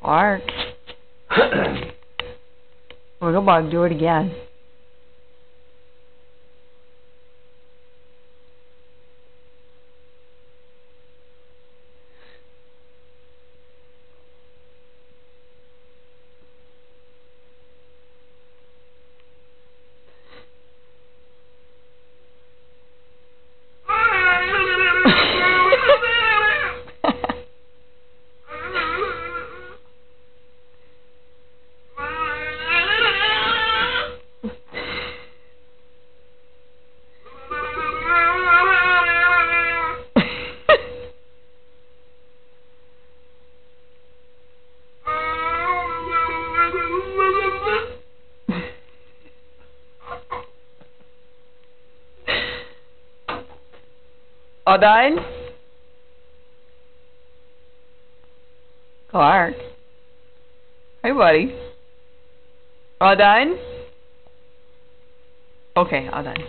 Clark. Little bug, do it again. All done? Clark. Hey, buddy. All done? Okay, all done.